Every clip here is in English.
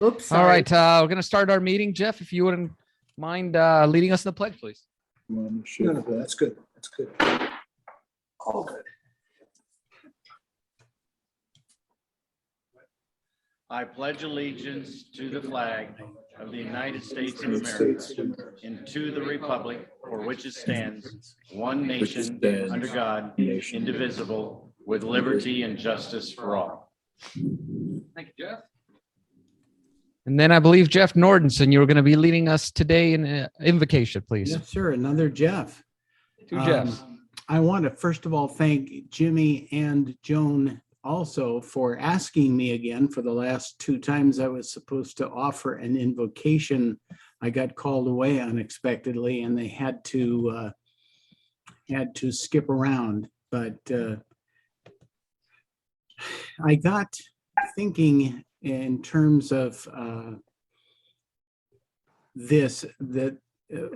Oops. All Sorry. right, we're going to start our meeting. Jeff, if you wouldn't mind leading us in the pledge, please. No, That's good. That's good. All good. I pledge allegiance to the flag of the United States of America and to the republic for which it stands, one nation, under God, indivisible, with liberty and justice for all. Thank you, Jeff. And then I believe Jeff Nordenson, you were going to be leading us today in invocation, please. Yes, sir. Another Jeff. Two Jeffs. I want to first of all thank Jimmy and Joan also for asking me again for the last two times I was supposed to offer an invocation. I got called away unexpectedly and they had to skip around. But I got thinking in terms of that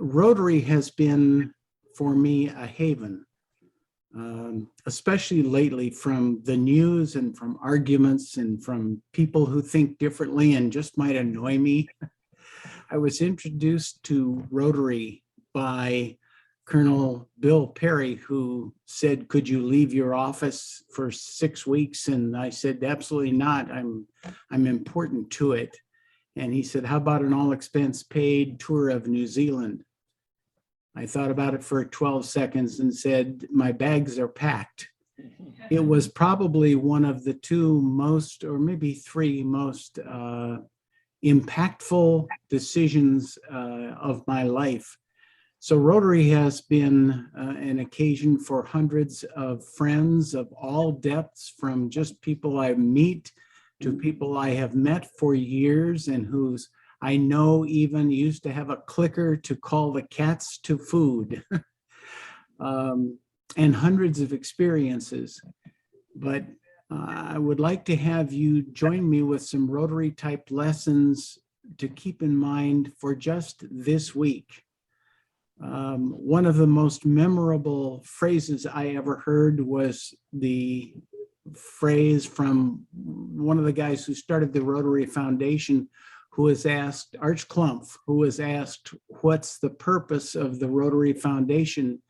Rotary has been for me a haven. Especially lately from the news and from arguments and from people who think differently and just might annoy me. I was introduced to Rotary by Colonel Bill Perry, who said, "Could you leave your office for 6 weeks?" And I said, "Absolutely not. I'm important to it." And he said, "How about an all expense paid tour of New Zealand?" I thought about it for 12 seconds and said, "My bags are packed." It was probably one of the two most, or maybe three most impactful decisions of my life. So Rotary has been an occasion for hundreds of friends of all depths, from just people I meet to people I have met for years and whose I know even used to have a clicker to call the cats to food, and hundreds of experiences. But I would like to have you join me with some Rotary type lessons to keep in mind for just this week. One of the most memorable phrases I ever heard was the phrase from one of the guys who started the Rotary Foundation, who was asked, Arch Klumpf, who was asked, "What's the purpose of the Rotary Foundation?"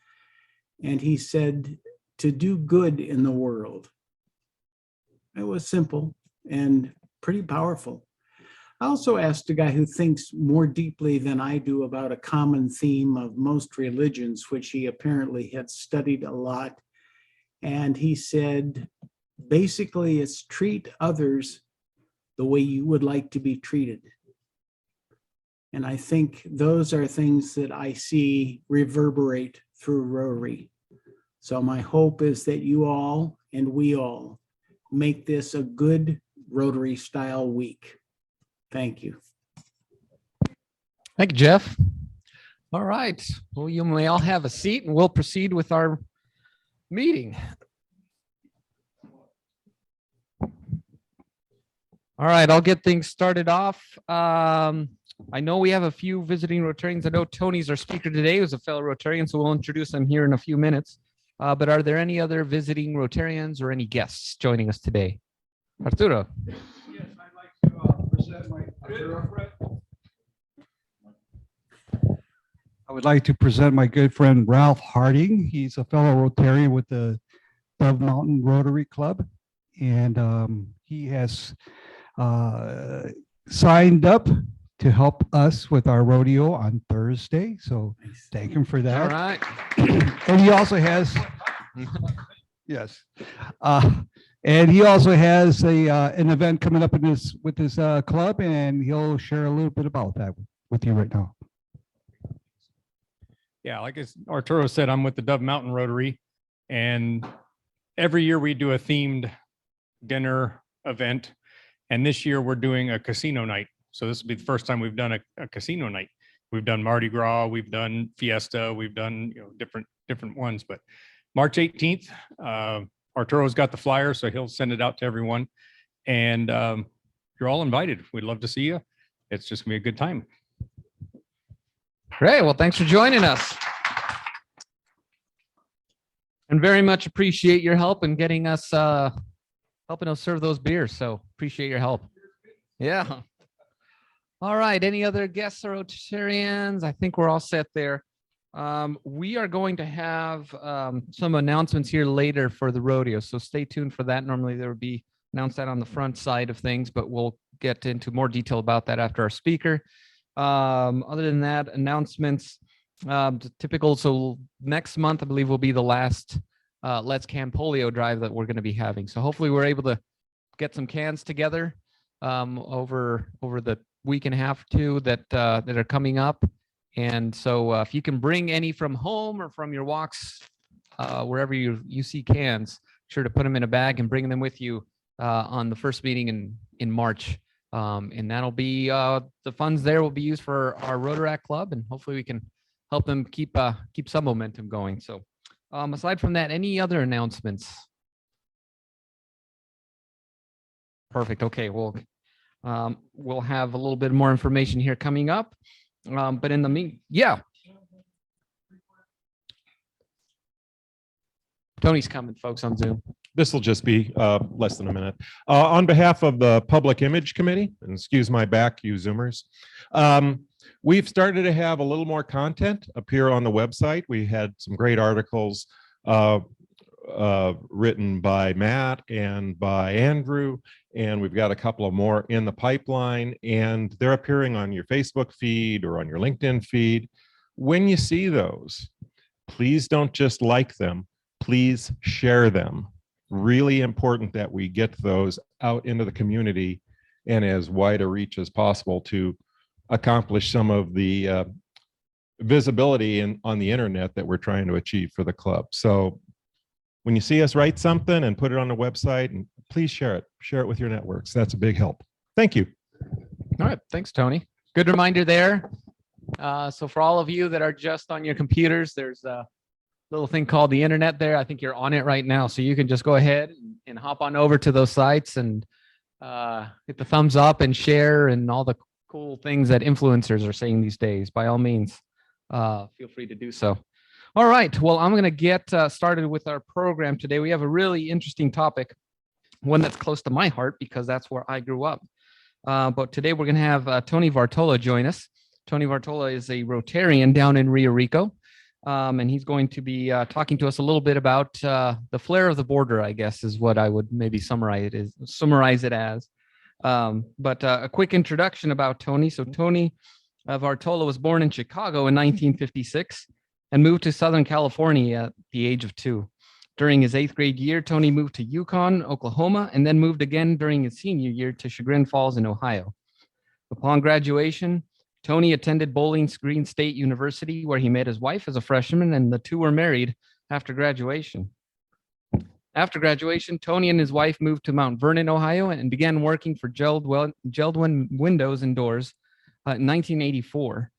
And he said, "To do good in the world." It was simple and pretty powerful. I also asked a guy who thinks more deeply than I do about a common theme of most religions, which he apparently had studied a lot. And he said, basically, it's treat others the way you would like to be treated. And I think those are things that I see reverberate through Rotary. So my hope is that you all and we all make this a good Rotary style week. Thank you. Thank you, Jeff. All right. Well, you may all have a seat and we'll proceed with our meeting. All right, I'll get things started off. I know we have a few visiting Rotarians. I know Tony's our speaker today, who's a fellow Rotarian, so we'll introduce him here in a few minutes. But are there any other visiting Rotarians or any guests joining us today? Arturo. Yes, I'd like to present my I would like to present my good friend Ralph Harding. He's a fellow Rotarian with the Dove Mountain Rotary Club, and he has signed up to help us with our rodeo on Thursday. So thank him for that. All right. And he also has, yes. And he also has an event coming up with his club, and he'll share a little bit about that with you right now. Yeah, like as Arturo said, I'm with the Dove Mountain Rotary, and every year we do a themed dinner event. And this year we're doing a casino night. So this will be the first time we've done a casino night. We've done Mardi Gras, we've done Fiesta, we've done different ones. But March 18th, Arturo's got the flyer, so he'll send it out to everyone. And you're all invited. We'd love to see you. It's just gonna be a good time. Great. Well, thanks for joining us. And very much appreciate your help in getting us, helping us serve those beers. So appreciate your help. Yeah. All right. Any other guests or Rotarians? I think we're all set there. We are going to have some announcements here later for the rodeo, so stay tuned for that. Normally there would be announced that on the front side of things, but we'll get into more detail about that after our speaker. Other than that, announcements, typical. So next month, I believe, will be the last Let's Can Polio drive that we're going to be having. So hopefully we're able to get some cans together over the week and a half, two that are coming up. And so if you can bring any from home or from your walks, wherever you see cans, sure to put them in a bag and bring them with you on the first meeting in March. And that'll be the funds there will be used for our Rotaract Club, and hopefully we can help them keep some momentum going. So aside from that, any other announcements? Perfect. Okay. Well, we'll have a little bit more information here coming up. But in the yeah. Tony's coming, folks, on Zoom. This will just be less than a minute. On behalf of the Public Image Committee, and excuse my back, you Zoomers, we've started to have a little more content appear on the website. We had some great articles written by Matt and by Andrew, and we've got a couple of more in the pipeline, and they're appearing on your Facebook feed or on your LinkedIn feed. When you see those, please don't just like them, please share them. Really important that we get those out into the community and as wide a reach as possible to accomplish some of the visibility on the internet that we're trying to achieve for the club. So when you see us write something and put it on the website, and please share it with your networks. That's a big help. Thank you. All right. Thanks, Tony. Good reminder there. So for all of you that are just on your computers, there's a little thing called the internet there. I think you're on it right now. So you can just go ahead and hop on over to those sites and hit the thumbs up and share and all the cool things that influencers are saying these days. By all means, feel free to do so. All right. Well, I'm going to get started with our program today. We have a really interesting topic, one that's close to my heart because that's where I grew up. But today we're going to have Tony Vartola join us. Tony Vartola is a Rotarian down in Rio Rico, and he's going to be talking to us a little bit about the flair of the border, I guess, is what I would maybe summarize it as. But a quick introduction about Tony. So Tony Vartola was born in Chicago in 1956 and moved to Southern California at the age of 2. During his 8th grade year, Tony moved to Yukon, Oklahoma, and then moved again during his senior year to Chagrin Falls in Ohio. Upon graduation, Tony attended Bowling Green State University, where he met his wife as a freshman, and the two were married after graduation. After graduation, Tony and his wife moved to Mount Vernon, Ohio, and began working for Geldwin Windows and Doors in 1984.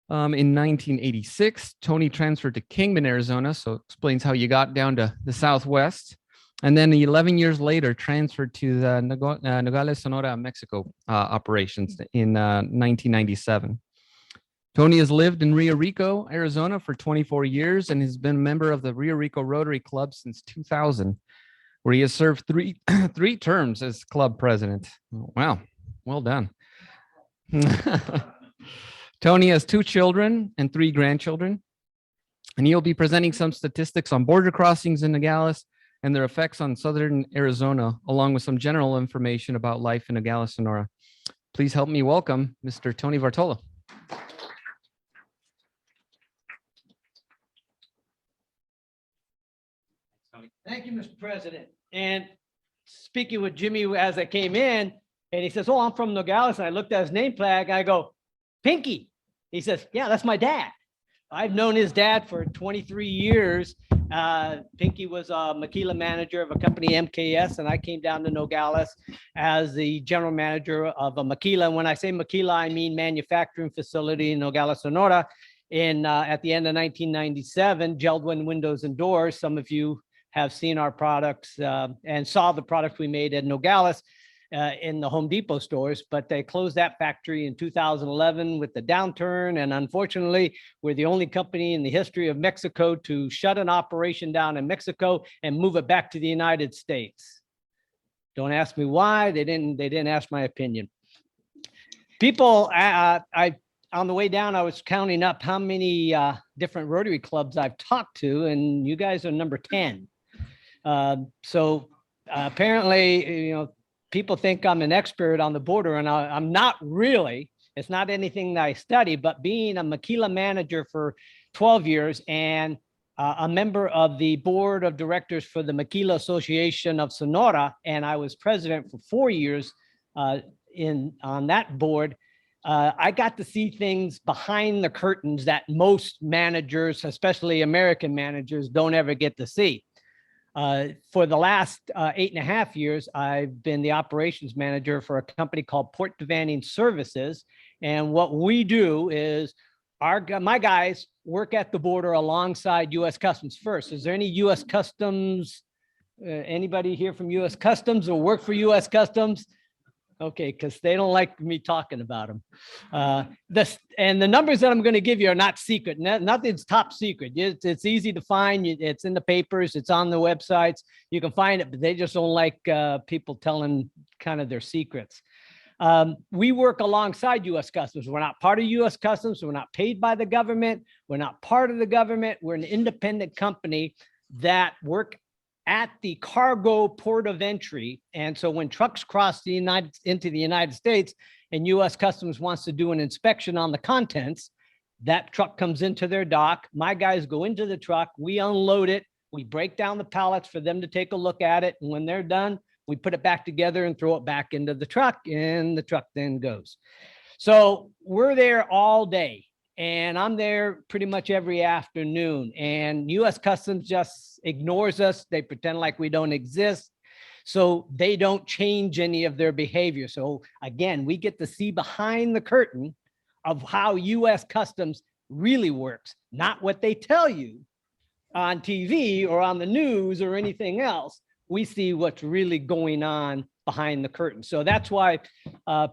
In 1986, Tony transferred to Kingman, Arizona, so it explains how you got down to the Southwest. And then 11 years later, transferred to the Nogales, Sonora, Mexico operations in 1997. Tony has lived in Rio Rico, Arizona for 24 years and has been a member of the Rio Rico Rotary Club since 2000, where he has served three terms as club president. Wow, well done. Tony has 2 children and 3 grandchildren, and he'll be presenting some statistics on border crossings in Nogales and their effects on southern Arizona, along with some general information about life in Nogales, Sonora. Please help me welcome Mr. Tony Vartola. Thank you, Mr. President. And speaking with Jimmy as I came in, and he says, "Oh, I'm from Nogales." And I looked at his name flag. I go, "Pinky." He says, "Yeah, that's my dad." I've known his dad for 23 years. Pinky was a maquila manager of a company, MKS, and I came down to Nogales as the general manager of a maquila. And when I say maquila, I mean manufacturing facility in Nogales, Sonora. At the end of 1997, Geldwin Windows and Doors. Some of you have seen our products and saw the products we made at Nogales in the Home Depot stores, but they closed that factory in 2011 with the downturn. And unfortunately, we're the only company in the history of Mexico to shut an operation down in Mexico and move it back to the United States. Don't ask me why. They didn't ask my opinion. people, on the way down, I was counting up how many different Rotary clubs I've talked to, and you guys are number 10. So apparently, people think I'm an expert on the border, and I'm not really. It's not anything that I study, but being a maquila manager for 12 years and a member of the board of directors for the Maquila Association of Sonora, and I was president for 4 years on that board. I got to see things behind the curtains that most managers, especially American managers, don't ever get to see. For the last 8.5 years, I've been the operations manager for a company called Port Devanning Services. And what we do is my guys work at the border alongside U.S. Customs first. Is there any U.S. Customs, anybody here from U.S. Customs or work for U.S. Customs? Okay, because they don't like me talking about them. And the numbers that I'm going to give you are not secret. Nothing's top secret. It's easy to find. It's in the papers. It's on the websites. You can find it, but they just don't like people telling kind of their secrets. We work alongside U.S. Customs. We're not part of U.S. Customs. We're not paid by the government. We're not part of the government. We're an independent company that work at the cargo port of entry. And so when trucks cross into the United States and U.S. Customs wants to do an inspection on the contents, that truck comes into their dock. My guys go into the truck. We unload it. We break down the pallets for them to take a look at it. And when they're done, we put it back together and throw it back into the truck, and the truck then goes. So we're there all day. And I'm there pretty much every afternoon, and U.S. Customs just ignores us. They pretend like we don't exist. So they don't change any of their behavior. So again, we get to see behind the curtain of how U.S. Customs really works, not what they tell you on TV or on the news or anything else. We see what's really going on behind the curtain. So that's why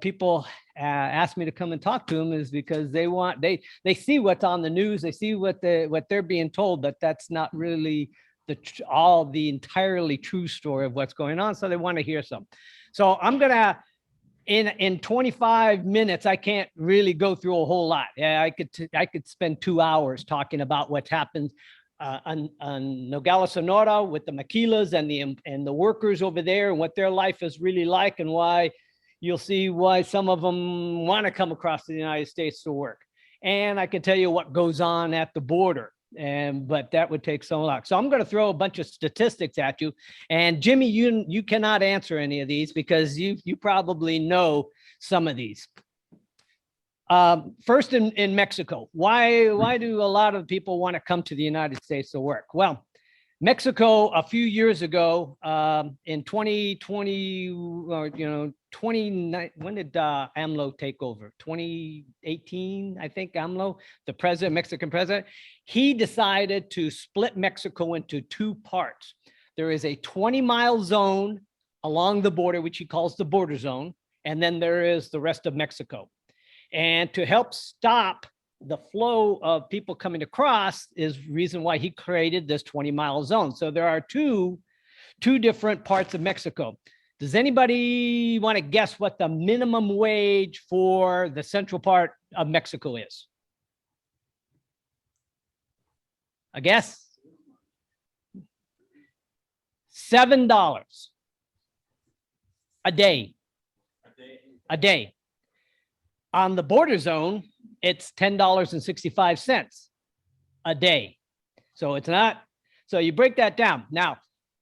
people ask me to come and talk to them, is because they see what's on the news, they see what they're being told, but that's not really the entirely true story of what's going on. So they want to hear some. So I'm gonna in 25 minutes, I can't really go through a whole lot. Yeah, I could spend 2 hours talking about what happens on Nogales, Sonora, with the maquilas and the workers over there, and what their life is really like, and why you'll see why some of them want to come across to the United States to work. And I can tell you what goes on at the border, but that would take so long. So I'm going to throw a bunch of statistics at you. And Jimmy, you cannot answer any of these because you probably know some of these. First in Mexico, why do a lot of people want to come to the United States to work? Well, Mexico a few years ago, in 2020, or 29, when did AMLO take over? 2018, I think. AMLO, the president, Mexican president, he decided to split Mexico into 2 parts. There is a 20-mile zone along the border, which he calls the border zone, and then there is the rest of Mexico. And to help stop the flow of people coming across is reason why he created this 20-mile zone. So there are two different parts of Mexico. Does anybody want to guess what the minimum wage for the central part of Mexico is? A guess? $7 a day. A day. On the border zone, it's $10.65 a day. So it's not, so you break that down. Now,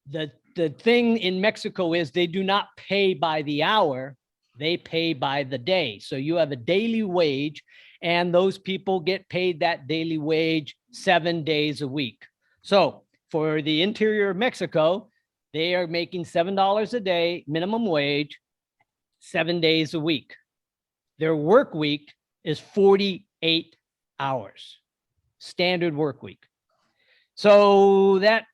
the thing in Mexico is they do not pay by the hour, they pay by the day. So you have a daily wage, and those people get paid that daily wage 7 days a week. So for the interior of Mexico, they are making $7 a day minimum wage, 7 days a week. Their work week is 48 hours, standard work week. So that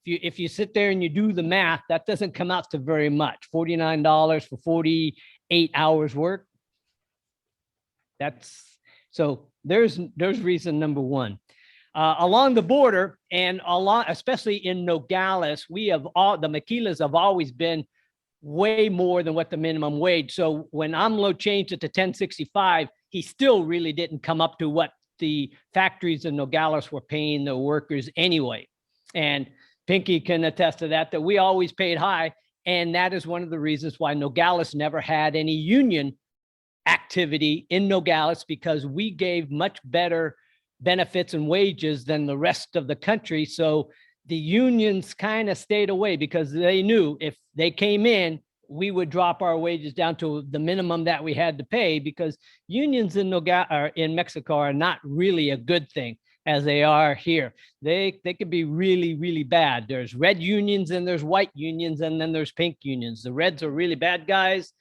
if you sit there and you do the math, that doesn't come out to very much. $49 for 48 hours work. So there's reason number one. Along the border and especially in Nogales, the maquilas have always been way more than what the minimum wage. So when AMLO changed it to 1065, he still really didn't come up to what the factories in Nogales were paying their workers anyway. And Pinky can attest to that, that we always paid high. And that is one of the reasons why Nogales never had any union activity in Nogales, because we gave much better benefits and wages than the rest of the country. So the unions kind of stayed away because they knew if they came in, we would drop our wages down to the minimum that we had to pay, because unions in in Mexico are not really a good thing as they are here. They can be really, really bad. There's red unions and there's white unions, and then there's pink unions. The reds are really bad guys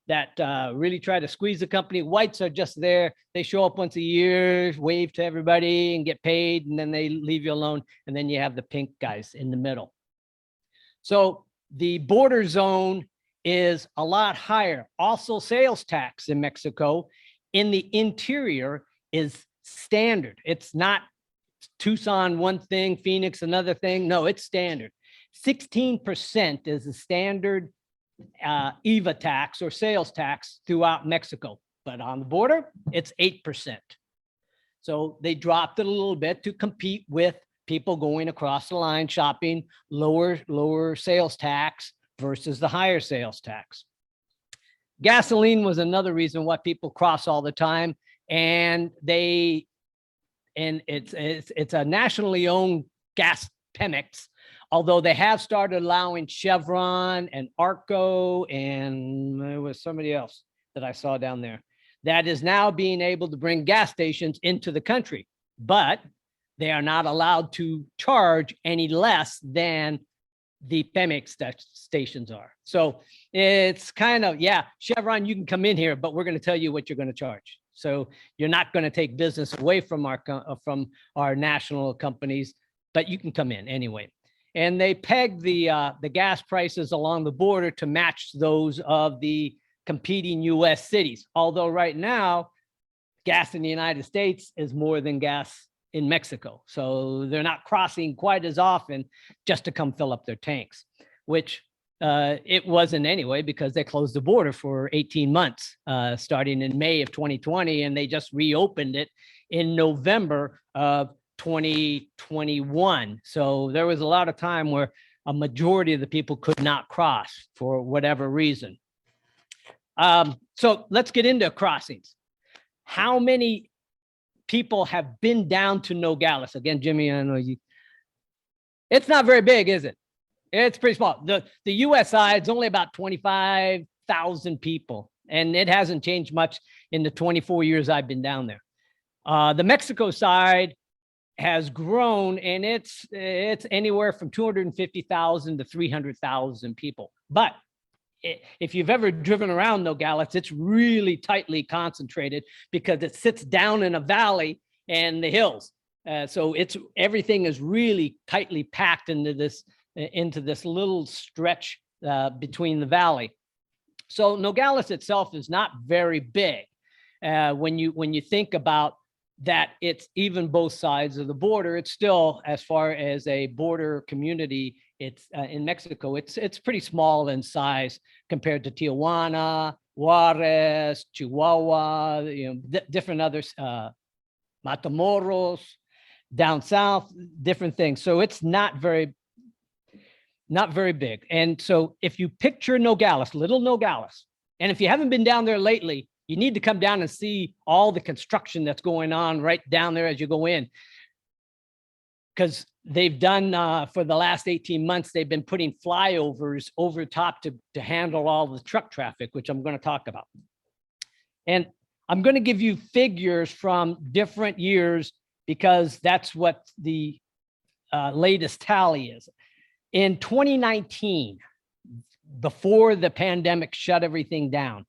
that really try to squeeze the company. Whites are just there. They show up once a year, wave to everybody and get paid, and then they leave you alone. And then you have the pink guys in the middle. So the border zone is a lot higher. Also, sales tax in Mexico in the interior is standard. It's not Tucson one thing, Phoenix another thing. No, it's standard. 16% is the standard EVA tax or sales tax throughout Mexico, but on the border, it's 8%. So they dropped it a little bit to compete with people going across the line shopping, lower sales tax versus the higher sales tax. Gasoline was another reason why people cross all the time, and it's a nationally owned gas Pemex, although they have started allowing Chevron and Arco, and there was somebody else that I saw down there that is now being able to bring gas stations into the country, but they are not allowed to charge any less than the Pemex stations are. So it's kind of, yeah, Chevron, you can come in here, but we're going to tell you what you're going to charge. So you're not going to take business away from our national companies, but you can come in anyway. And they peg the gas prices along the border to match those of the competing U.S. cities. Although right now, gas in the United States is more than gas in Mexico. So they're not crossing quite as often just to come fill up their tanks, which it wasn't anyway, because they closed the border for 18 months, starting in May of 2020, and they just reopened it in November of 2021. So there was a lot of time where a majority of the people could not cross for whatever reason. So let's get into crossings. How many people have been down to Nogales? Again, Jimmy, I know you. It's not very big, is it? It's pretty small. The US side is only about 25,000 people, and it hasn't changed much in the 24 years I've been down there. The Mexico side has grown, and it's anywhere from 250,000 to 300,000 people. But if you've ever driven around Nogales, it's really tightly concentrated because it sits down in a valley and the hills. So everything is really tightly packed into this little stretch between the valley. So Nogales itself is not very big. When you think about that, it's even both sides of the border. It's still, as far as a border community, it's in Mexico, it's pretty small in size compared to Tijuana, Juarez, Chihuahua, different others, Matamoros, down south, different things. So it's not very big. And so if you picture Nogales, little Nogales, and if you haven't been down there lately, you need to come down and see all the construction that's going on right down there as you go in. Because they've done, for the last 18 months, they've been putting flyovers over top to handle all the truck traffic, which I'm going to talk about. And I'm going to give you figures from different years because that's what the latest tally is. In 2019, before the pandemic shut everything down,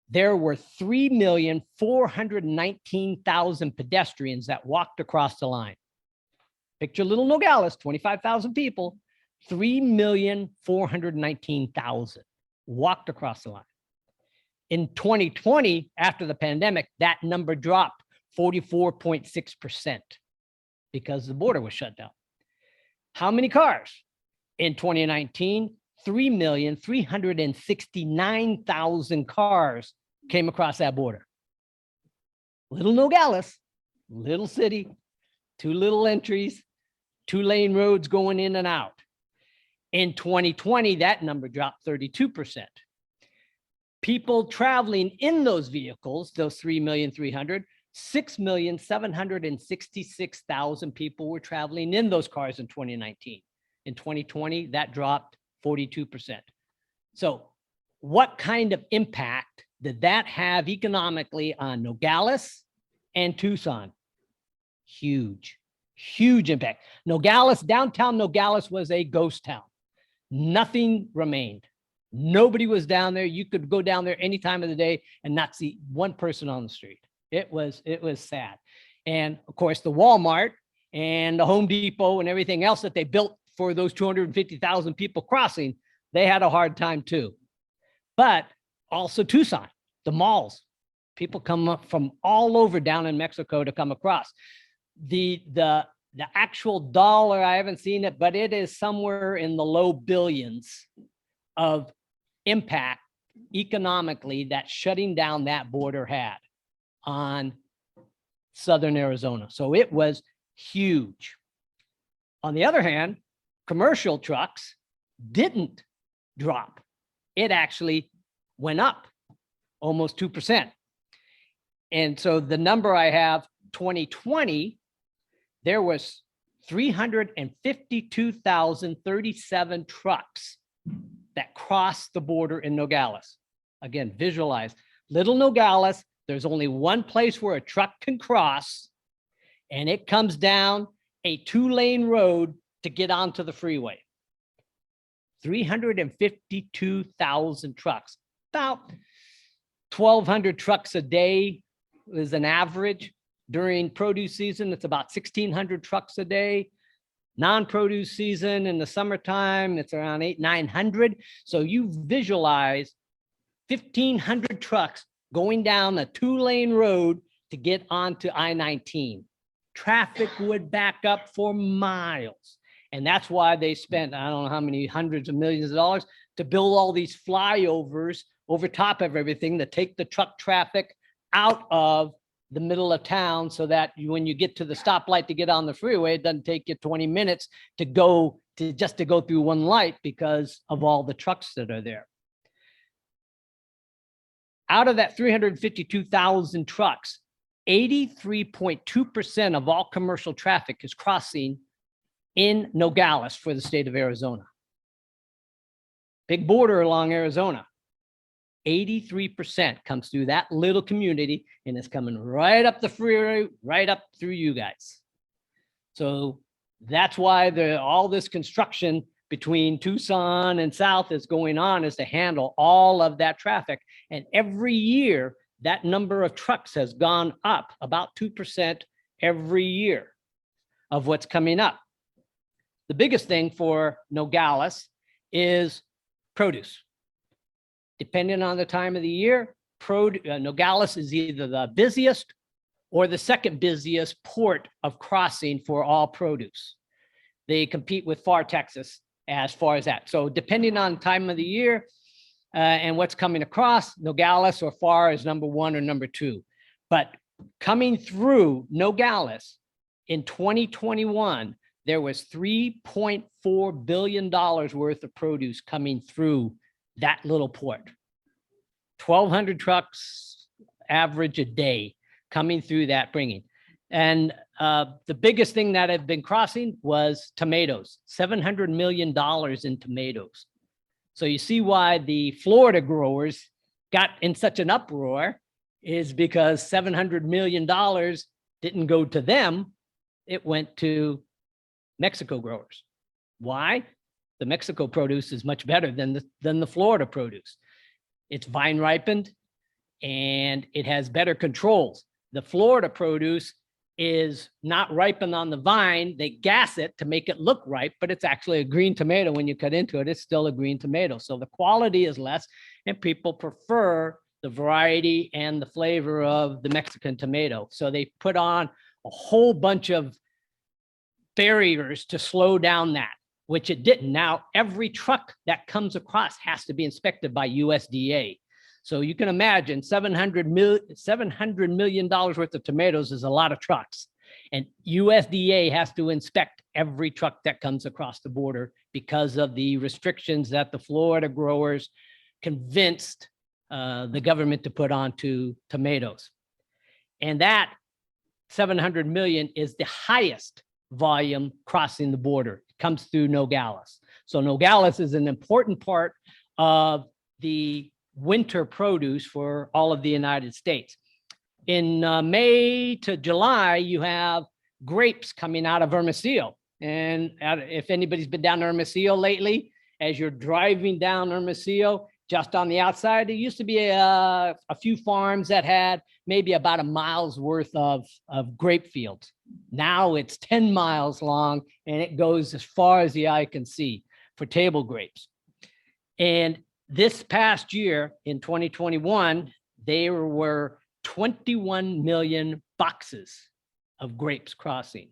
there were 3,419,000 pedestrians that walked across the line. Picture little Nogales, 25,000 people, 3,419,000 walked across the line. In 2020, after the pandemic, that number dropped 44.6% because the border was shut down. How many cars? In 2019, 3,369,000 cars came across that border. Little Nogales, little city, 2 little entries, 2-lane roads going in and out. In 2020, that number dropped 32%. People traveling in those vehicles, those 3,300,000, 6,766,000 people were traveling in those cars in 2019. In 2020, that dropped 42%. So what kind of impact did that have economically on Nogales and Tucson? Huge, huge impact. Nogales, downtown Nogales was a ghost town. Nothing remained. Nobody was down there. You could go down there any time of the day and not see one person on the street. It was sad. And of course, the Walmart and the Home Depot and everything else that they built for those 250,000 people crossing, they had a hard time too. But also Tucson, the malls, people come up from all over down in Mexico to come across. The actual dollar, I haven't seen it, but it is somewhere in the low billions of impact economically that shutting down that border had on Southern Arizona. So it was huge. On the other hand, commercial trucks didn't drop. It actually went up almost 2%. And so the number I have, 2020, there was 352,037 trucks that crossed the border in Nogales. Again, visualize little Nogales. There's only one place where a truck can cross, and it comes down a 2-lane road to get onto the freeway. 352,000 trucks, about 1,200 trucks a day is an average. During produce season, it's about 1,600 trucks a day. Non-produce season in the summertime, it's around 800-900. So you visualize 1,500 trucks going down a 2-lane road to get onto I-19. Traffic would back up for miles. And that's why they spent, I don't know how many hundreds of millions of dollars to build all these flyovers over top of everything to take the truck traffic out of the middle of town, so that when you get to the stoplight to get on the freeway, it doesn't take you 20 minutes to go through one light because of all the trucks that are there. Out of that 352,000 trucks, 83.2% of all commercial traffic is crossing in Nogales for the state of Arizona. Big border along Arizona. 83% comes through that little community, and it's coming right up the freeway, right up through you guys. So that's why all this construction between Tucson and South is going on, is to handle all of that traffic. And every year, that number of trucks has gone up about 2% every year of what's coming up. The biggest thing for Nogales is produce. Depending on the time of the year, Nogales is either the busiest or the second busiest port of crossing for all produce. They compete with Far Texas as far as that. So depending on time of the year and what's coming across, Nogales or Far is number 1 or number 2. But coming through Nogales in 2021, there was $3.4 billion worth of produce coming through that little port. 1,200 trucks average a day coming through that, bringing. And the biggest thing that had been crossing was tomatoes, $700 million in tomatoes. So you see why the Florida growers got in such an uproar, is because $700 million didn't go to them. It went to Mexico growers. Why? The Mexico produce is much better than the Florida produce. It's vine ripened and it has better controls. The Florida produce is not ripened on the vine. They gas it to make it look ripe, but it's actually a green tomato. When you cut into it, it's still a green tomato. So the quality is less, and people prefer the variety and the flavor of the Mexican tomato. So they put on a whole bunch of barriers to slow down that. which it didn't. Now, every truck that comes across has to be inspected by USDA. So you can imagine $700 million worth of tomatoes is a lot of trucks. And USDA has to inspect every truck that comes across the border because of the restrictions that the Florida growers convinced the government to put onto tomatoes. And that 700 million is the highest volume crossing the border. It comes through Nogales. So Nogales is an important part of the winter produce for all of the United States. In May to July, you have grapes coming out of Hermosillo. And if anybody's been down to Hermosillo lately, as you're driving down Hermosillo, just on the outside, there used to be a few farms that had maybe about a mile's worth of grape fields. Now it's 10 miles long and it goes as far as the eye can see for table grapes. And this past year in 2021, there were 21 million boxes of grapes crossing.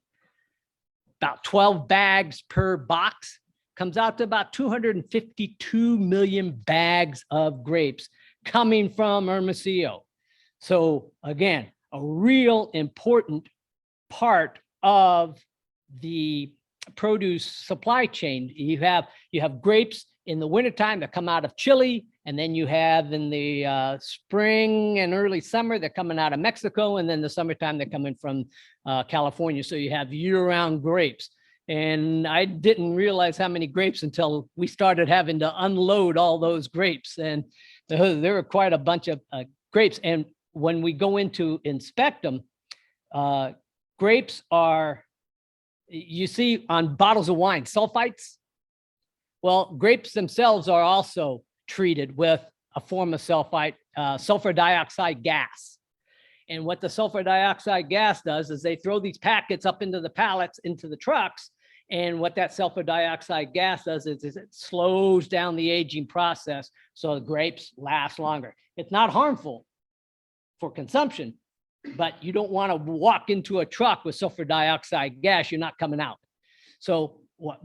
About 12 bags per box comes out to about 252 million bags of grapes coming from Hermosillo. So again, a real important part of the produce supply chain. You have grapes in the wintertime that come out of Chile, and then you have in the spring and early summer, they're coming out of Mexico, and then the summertime, they're coming from California. So you have year-round grapes. And I didn't realize how many grapes until we started having to unload all those grapes. And there were quite a bunch of grapes. And when we go in to inspect them, grapes are, you see on bottles of wine, sulfites. Well, grapes themselves are also treated with a form of sulfite, sulfur dioxide gas. And what the sulfur dioxide gas does is they throw these packets up into the pallets, into the trucks. And what that sulfur dioxide gas does is it slows down the aging process so the grapes last longer. It's not harmful for consumption, but you don't want to walk into a truck with sulfur dioxide gas, you're not coming out. So what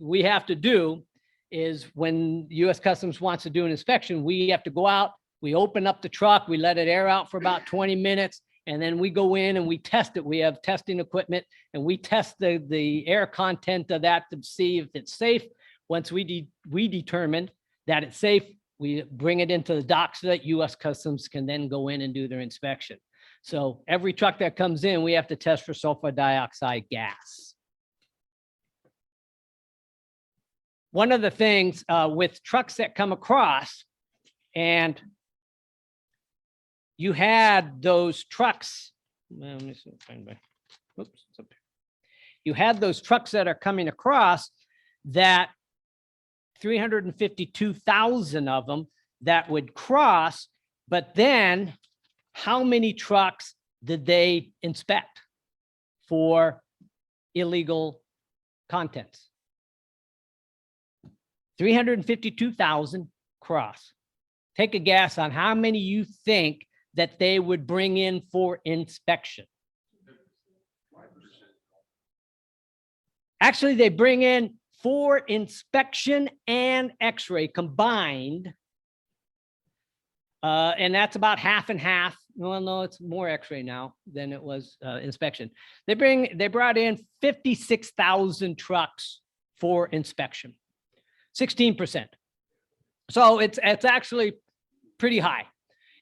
we have to do is when US Customs wants to do an inspection, we have to go out, we open up the truck, we let it air out for about 20 minutes, and then we go in and we test it. We have testing equipment and we test the air content of that to see if it's safe. Once we determine that it's safe, we bring it into the dock so that US Customs can then go in and do their inspection. So every truck that comes in, we have to test for sulfur dioxide gas. One of the things with trucks that come across, and you had those trucks, let me see, oops, it's up here. You had those trucks that are coming across, that 352,000 of them that would cross, but then how many trucks did they inspect for illegal contents? 352,000 cross. Take a guess on how many you think that they would bring in for inspection. Actually, they bring in for inspection and x-ray combined. And that's about half and half. Well, no, it's more x-ray now than it was inspection. They brought in 56,000 trucks for inspection, 16%. So it's actually pretty high.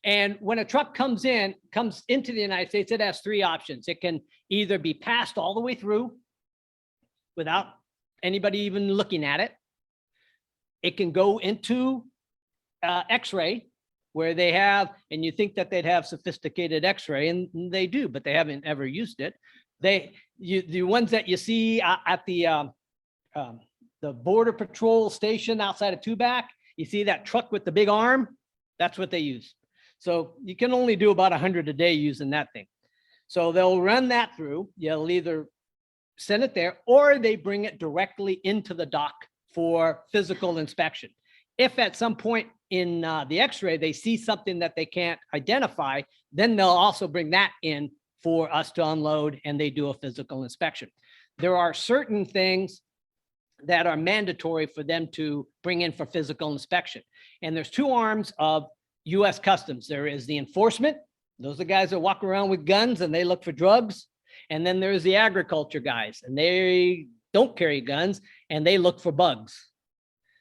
And when a truck comes into the United States, it has three options. It can either be passed all the way through without anybody even looking at it. It can go into x-ray, where they have, and you think that they'd have sophisticated x-ray, and they do, but they haven't ever used it. The ones that you see at the Border Patrol station outside of Tubac, you see that truck with the big arm? That's what they use. So you can only do about 100 a day using that thing. So they'll run that through. You'll either send it there or they bring it directly into the dock for physical inspection. If at some point in the x-ray, they see something that they can't identify, then they'll also bring that in for us to unload and they do a physical inspection. There are certain things that are mandatory for them to bring in for physical inspection. And there's two arms of US Customs. There is the enforcement. Those are the guys that walk around with guns and they look for drugs. And then there's the agriculture guys, and they don't carry guns and they look for bugs.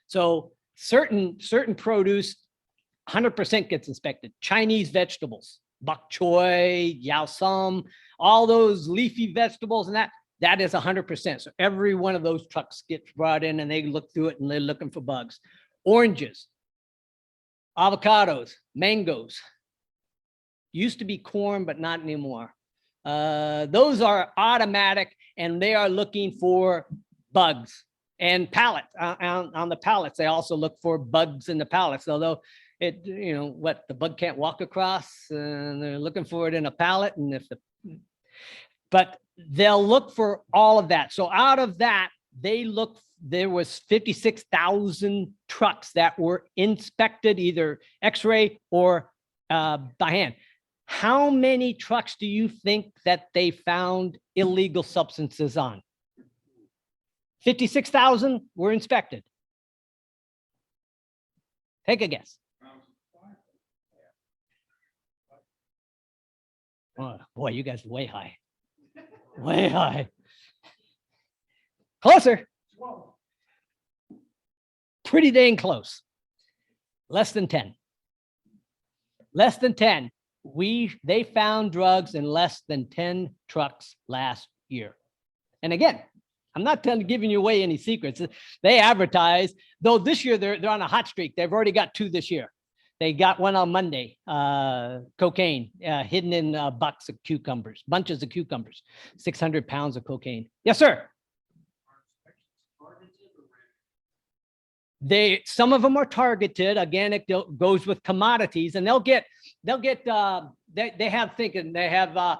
So certain produce 100% gets inspected. Chinese vegetables, bok choy, yao sum, all those leafy vegetables and that is 100%. So every one of those trucks gets brought in and they look through it and they're looking for bugs. Oranges, avocados, mangoes. Used to be corn, but not anymore. Those are automatic and they are looking for bugs. And pallets, on the pallets, they also look for bugs in the pallets, although the bug can't walk across and they're looking for it in a pallet. And but they'll look for all of that. So out of that, there was 56,000 trucks that were inspected, either X-ray or by hand. How many trucks do you think that they found illegal substances on? 56,000 were inspected. Take a guess. Oh, boy, you guys are way high. Way high. Closer. Pretty dang close. Less than 10. Less than 10. They found drugs in less than 10 trucks last year. And again, I'm not giving you away any secrets. They advertise, though this year they're on a hot streak. They've already got 2 this year. They got one on Monday, cocaine hidden in a box of cucumbers, bunches of cucumbers, 600 pounds of cocaine. Yes, sir. Some of them are targeted. Again, it goes with commodities, and they have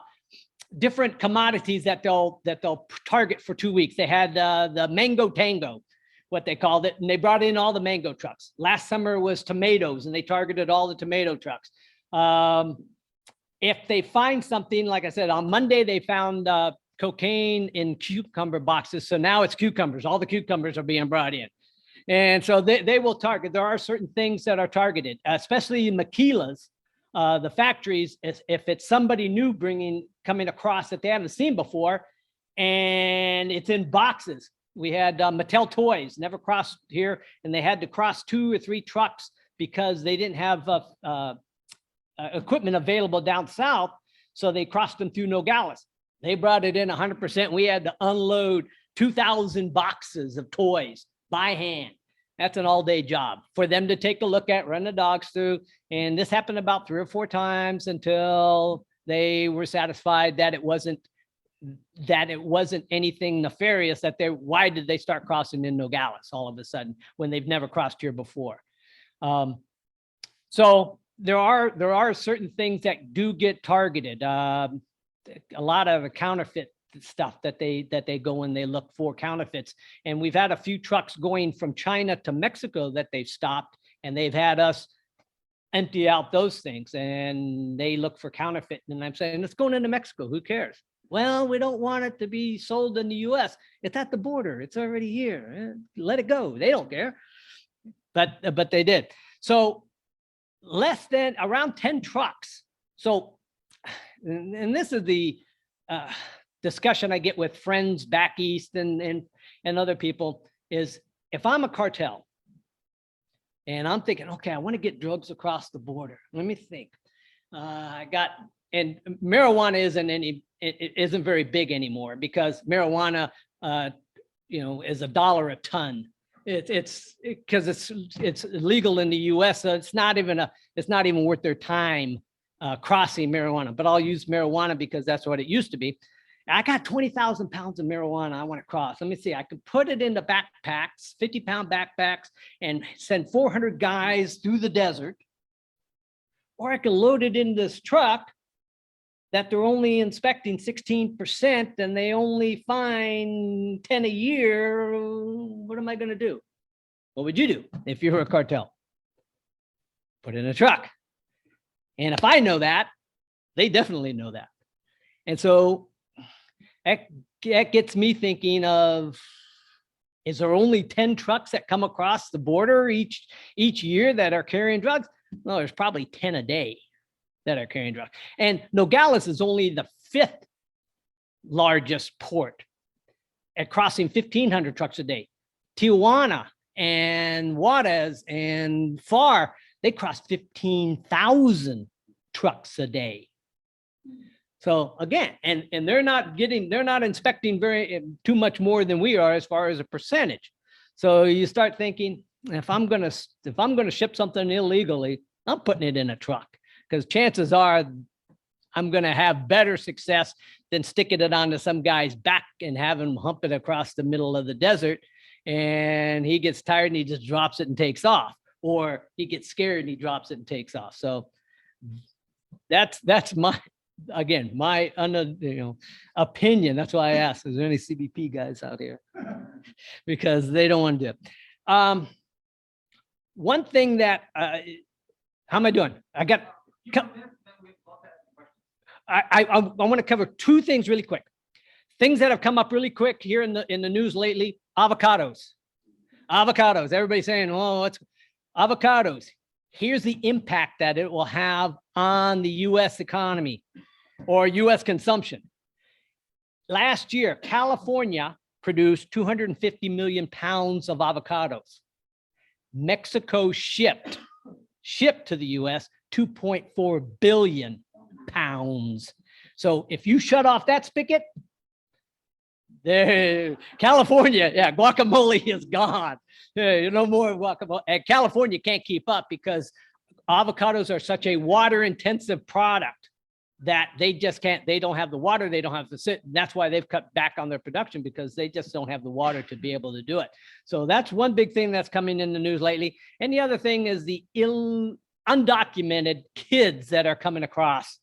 different commodities that they'll target for 2 weeks. They had the mango tango, what they called it, and they brought in all the mango trucks. Last summer was tomatoes, and they targeted all the tomato trucks. If they find something, like I said, on Monday they found cocaine in cucumber boxes, so now it's cucumbers. All the cucumbers are being brought in. And so they will target. There are certain things that are targeted, especially maquilas, the factories. If it's somebody new coming across that they haven't seen before, and it's in boxes. We had Mattel Toys never crossed here, and they had to cross 2 or 3 trucks because they didn't have equipment available down south. So they crossed them through Nogales. They brought it in 100%. We had to unload 2,000 boxes of toys by hand. That's an all-day job for them to take a look at, run the dogs through. And this happened about 3 or 4 times until they were satisfied that it wasn't anything nefarious. Why did they start crossing in Nogales all of a sudden when they've never crossed here before? So there are certain things that do get targeted. A lot of the counterfeit stuff that they go and they look for counterfeits. And we've had a few trucks going from China to Mexico that they've stopped, and they've had us empty out those things, and they look for counterfeit. And I'm saying, it's going into Mexico. Who cares? Well, we don't want it to be sold in the US. It's at the border. It's already here. Let it go. They don't care. But they did. So less than around 10 trucks. So, and this is the discussion I get with friends back east and other people, is if I'm a cartel and I'm thinking, okay, I want to get drugs across the border. Let me think. And marijuana isn't very big anymore, because marijuana, is $1 a ton. It's because it's illegal in the US. So it's not even worth their time crossing marijuana, but I'll use marijuana because that's what it used to be. I got 20,000 pounds of marijuana I want to cross. Let me see. I could put it into backpacks, 50-pound backpacks, and send 400 guys through the desert. Or I could load it in this truck that they're only inspecting 16% and they only find 10 a year. What am I going to do? What would you do if you were a cartel? Put it in a truck. And if I know that, they definitely know that. And so that gets me thinking of Is there only 10 trucks that come across the border each year that are carrying drugs? No, there's probably 10 a day that are carrying drugs. And Nogales is only the 5th largest port at crossing 1,500 trucks a day. Tijuana and SoAZ and FAR, they cross 15,000 trucks a day. So again, and they're not inspecting too much more than we are as far as a percentage. So you start thinking, if I'm gonna ship something illegally, I'm putting it in a truck, because chances are I'm gonna have better success than sticking it onto some guy's back and having him hump it across the middle of the desert, and he gets tired and he just drops it and takes off, or he gets scared and he drops it and takes off. So that's my opinion. That's why I asked, is there any CBP guys out here? Because they don't want to do it. One thing that, how am I doing? I want to cover 2 things really quick. Things that have come up really quick here in the news lately: avocados. Everybody's saying, oh, what's avocados? Here's the impact that it will have on the U.S. economy or U.S. consumption. Last year, California produced 250 million pounds of avocados. Mexico shipped to the U.S. 2.4 billion pounds. So if you shut off that spigot, California, guacamole is gone. No more guacamole. And California can't keep up because avocados are such a water-intensive product that they just can't. They don't have the water. They don't have the sit. That's why they've cut back on their production, because they just don't have the water to be able to do it. So that's one big thing that's coming in the news lately. And the other thing is the undocumented kids that are coming across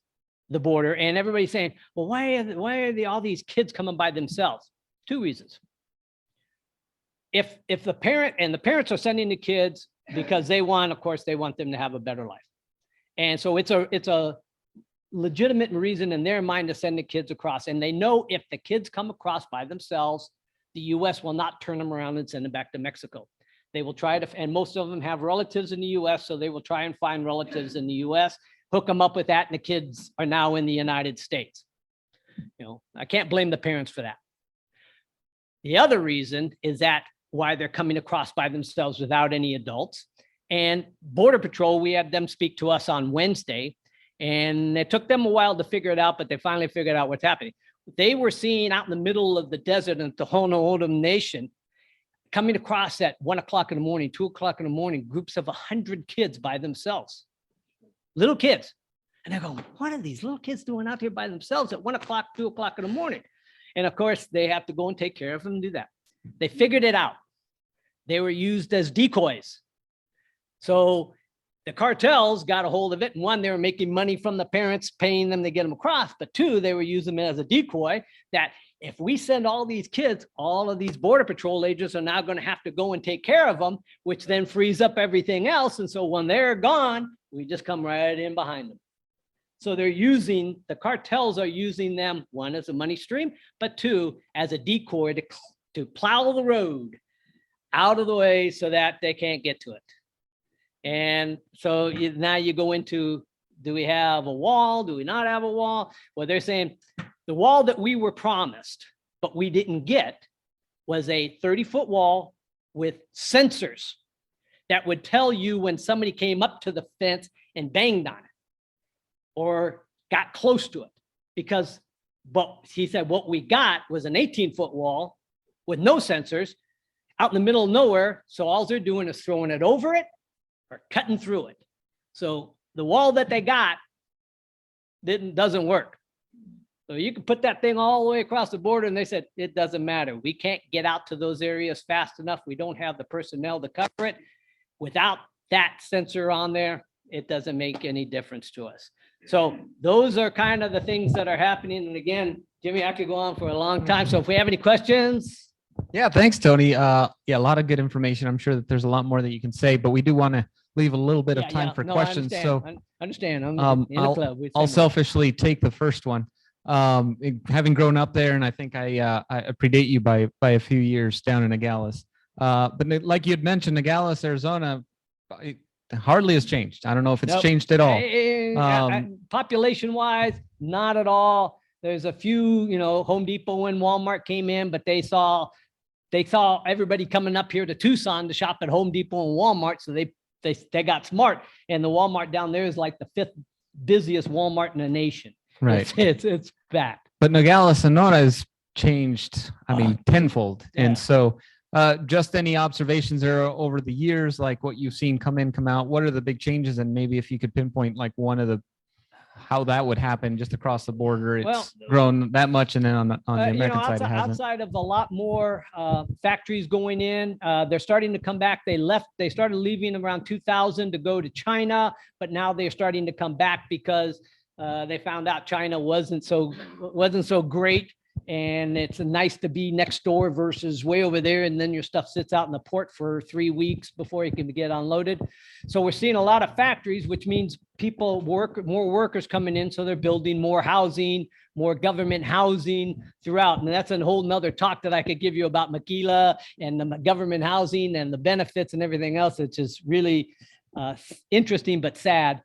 the border, and everybody's saying, well, why are all these kids coming by themselves? 2 reasons. If the parents are sending the kids because they want them to have a better life. And so it's a legitimate reason in their mind to send the kids across. And they know if the kids come across by themselves, the US will not turn them around and send them back to Mexico. They will try to, and most of them have relatives in the US, so they will try and find relatives in the US, hook them up with that, and the kids are now in the United States. I can't blame the parents for that. The other reason is that why they're coming across by themselves without any adults. And Border Patrol, we had them speak to us on Wednesday, and it took them a while to figure it out, but they finally figured out what's happening. They were seeing out in the middle of the desert in the Tohono O'odham Nation, coming across at 1 o'clock in the morning, 2 o'clock in the morning, groups of 100 kids by themselves. Little kids. And I go, what are these little kids doing out here by themselves at 1 o'clock, 2 o'clock in the morning? And of course, they have to go and take care of them and do that. They figured it out. They were used as decoys. So the cartels got a hold of it. And 1, they were making money from the parents, paying them to get them across. But 2, they were using them as a decoy, that if we send all these kids, all of these Border Patrol agents are now going to have to go and take care of them, which then frees up everything else. And so when they're gone, we just come right in behind them. So the cartels are using them, 1, as a money stream, but 2, as a decoy to plow the road out of the way so that they can't get to it. And so now you go into, do we have a wall? Do we not have a wall? Well, they're saying the wall that we were promised, but we didn't get, was a 30-foot wall with sensors that would tell you when somebody came up to the fence and banged on it or got close to it. But he said what we got was an 18-foot wall with no sensors out in the middle of nowhere. So all they're doing is throwing it over it or cutting through it. So the wall that they got doesn't work. So you can put that thing all the way across the border, and they said, it doesn't matter. We can't get out to those areas fast enough. We don't have the personnel to cover it. Without that sensor on there, it doesn't make any difference to us. So those are kind of the things that are happening. And again, Jimmy, I could go on for a long time. So if we have any questions. Yeah, thanks, Tony. A lot of good information. I'm sure that there's a lot more that you can say, but we do want to leave a little bit of time for questions. I understand. I'm in the club. I'll selfishly take the first one. Having grown up there, and I think I predate you by a few years down in Nogales. Like you had mentioned, Nogales, Arizona, it hardly has changed. I don't know if it's Nope. changed at all. Population wise, not at all. There's a few, Home Depot and Walmart came in, but they saw everybody coming up here to Tucson to shop at Home Depot and Walmart. So they got smart. And the Walmart down there is like the 5th busiest Walmart in the nation. Right. It's bad. But Nogales, Sonora has changed, tenfold. Yeah. And so just any observations there over the years, like what you've seen come in, come out, what are the big changes? And maybe if you could pinpoint like how that would happen just across the border, it's grown that much. And then on the American side, it hasn't. Outside of a lot more factories going in, they're starting to come back. They started leaving around 2000 to go to China, but now they're starting to come back because they found out China wasn't so great. And it's nice to be next door versus way over there. And then your stuff sits out in the port for 3 weeks before it can get unloaded. So we're seeing a lot of factories, which means more workers coming in. So they're building more housing, more government housing throughout. And that's a whole nother talk that I could give you about Maquila and the government housing and the benefits and everything else. It's just really interesting, but sad.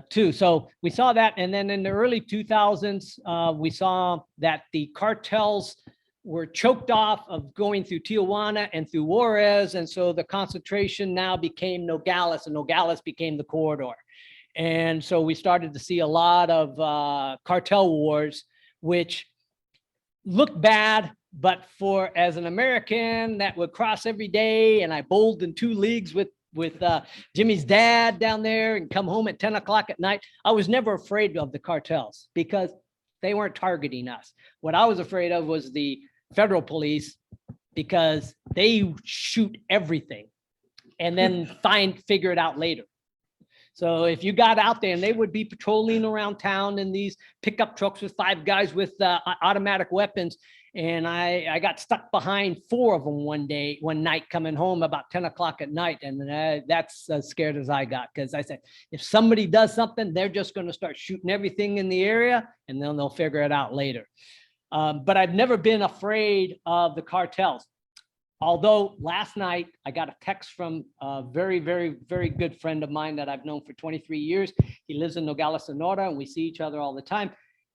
Too. So we saw that. And then in the early 2000s, we saw that the cartels were choked off of going through Tijuana and through Juarez. And so the concentration now became Nogales, and Nogales became the corridor. And so we started to see a lot of cartel wars, which looked bad. But as an American that would cross every day, and I bowled in 2 leagues with Jimmy's dad down there and come home at 10 o'clock at night, I was never afraid of the cartels because they weren't targeting us. What I was afraid of was the federal police because they shoot everything and then figure it out later. So if you got out there, and they would be patrolling around town in these pickup trucks with 5 guys with automatic weapons. And I got stuck behind 4 of them one night coming home about 10 o'clock at night. And that's as scared as I got, because I said, if somebody does something, they're just going to start shooting everything in the area, and then they'll figure it out later. But I've never been afraid of the cartels. Although last night I got a text from a very, very, very good friend of mine that I've known for 23 years. He lives in Nogales, Sonora, and we see each other all the time.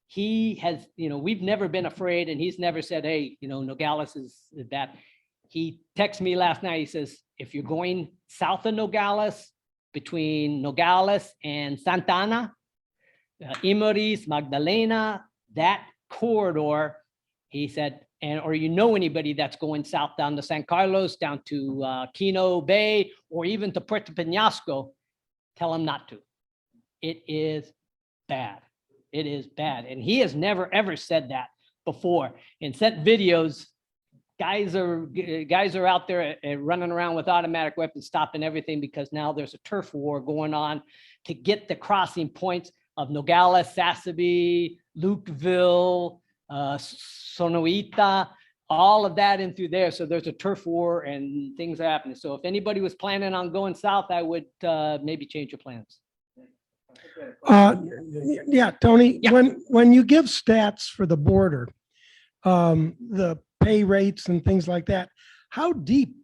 He has, we've never been afraid, and he's never said, hey, Nogales is bad. He texted me last night. He says, if you're going south of Nogales, between Nogales and Santa Ana, Imaris, Magdalena, that corridor, he said, or anybody that's going south down to San Carlos, down to Quino Bay, or even to Puerto Peñasco, tell them not to. It is bad. It is bad. And he has never, ever said that before, and sent videos. Guys are out there running around with automatic weapons, stopping everything, because now there's a turf war going on to get the crossing points of Nogales, Sasabe, Lukeville, Sonoita, all of that in through there. So there's a turf war and things are happening. So if anybody was planning on going south, I would maybe change your plans. Yeah, Tony, Yeah. when you give stats for the border, the pay rates and things like that, how deep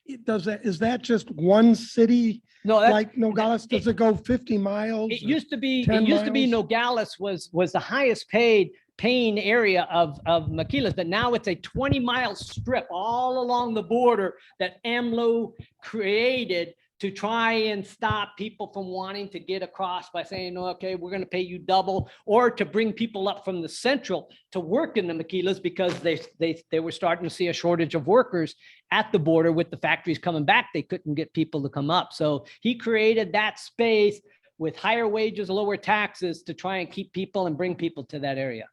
is that just one city? No, Like Nogales, does it go 50 miles? It used to be 10 Nogales was the highest paying area of Maquilas, but now it's a 20-mile strip all along the border that AMLO created to try and stop people from wanting to get across by saying, oh, okay, we're going to pay you double, or to bring people up from the central to work in the Maquilas, because they were starting to see a shortage of workers at the border. With the factories coming back, they couldn't get people to come up. So he created that space with higher wages, lower taxes, to try and keep people and bring people to that area.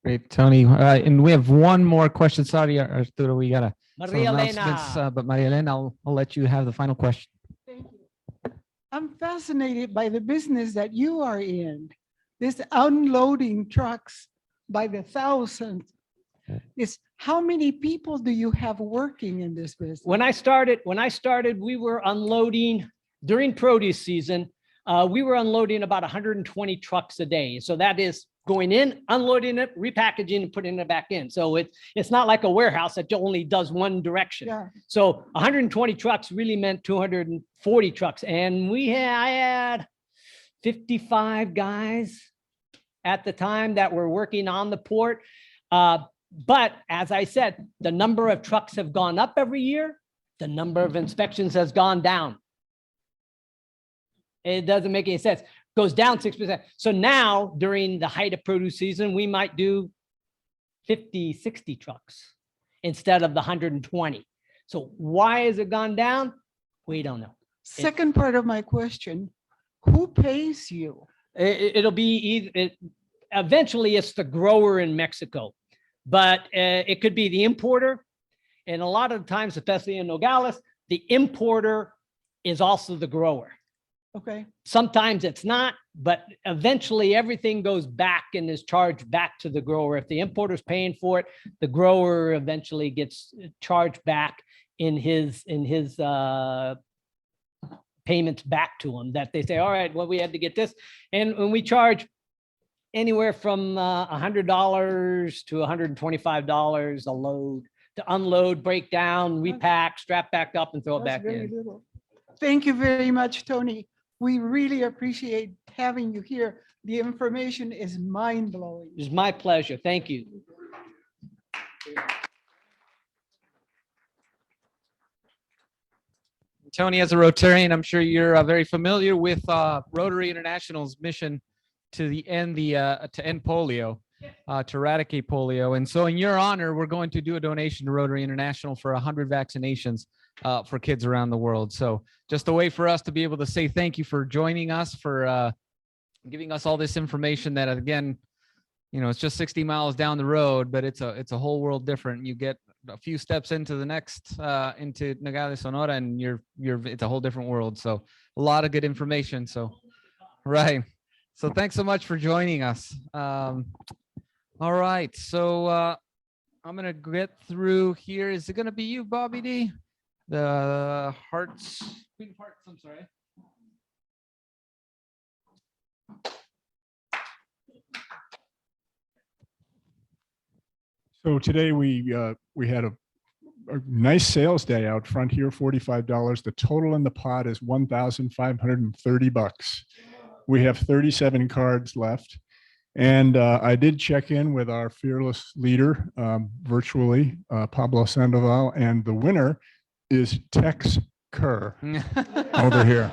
Great, Tony. And we have one more question. Sorry, Arturo, we got Maria Elena. but Maria Elena, I'll let you have the final question. Thank you. I'm fascinated by the business that you are in. This unloading trucks by the thousands. How many people do you have working in this business? When I started, we were unloading during produce season. We were unloading about 120 trucks a day. So that is going in, unloading it, repackaging and putting it back in. So it's not like a warehouse that only does one direction. Yeah. So 120 trucks really meant 240 trucks. And I had 55 guys at the time that were working on the port. But as I said, the number of trucks have gone up every year. The number of inspections has gone down. It doesn't make any sense. Goes down 6%. So now during the height of produce season, we might do 50, 60 trucks instead of the 120. So why has it gone down? We don't know. Second part of my question, who pays you? It'll be eventually it's the grower in Mexico, but it could be the importer. And a lot of times, especially in Nogales, the importer is also the grower. Okay. Sometimes it's not, but eventually everything goes back and is charged back to the grower. If the importer's paying for it, the grower eventually gets charged back in his payments back to him, that they say, all right, well, we had to get this. And when we charge anywhere from $100 to $125 a load to unload, break down, repack, strap back up and throw it That's back very in. little. Thank you very much, Tony. We really appreciate having you here. The information is mind-blowing. It's my pleasure. Thank you. Tony, as a Rotarian, I'm sure you're very familiar with Rotary International's mission to end polio, to eradicate polio. And so in your honor, we're going to do a donation to Rotary International for 100 vaccinations for kids around the world. So just a way for us to be able to say thank you for joining us, for giving us all this information that, again, you know, it's just 60 miles down the road, but it's a whole world different. You get a few steps into the next, into Nogales, Sonora, and it's a whole different world. So a lot of good information. So, right. So thanks so much for joining us. All right. So I'm going to get through here. Is it going to be you, Bobby D? The hearts, Queen of Hearts, I'm sorry. So today we had a nice sales day out front here, $45. The total in the pot is $1,530. We have 37 cards left. And I did check in with our fearless leader virtually, Pablo Sandoval, and the winner is Tex Kerr over here.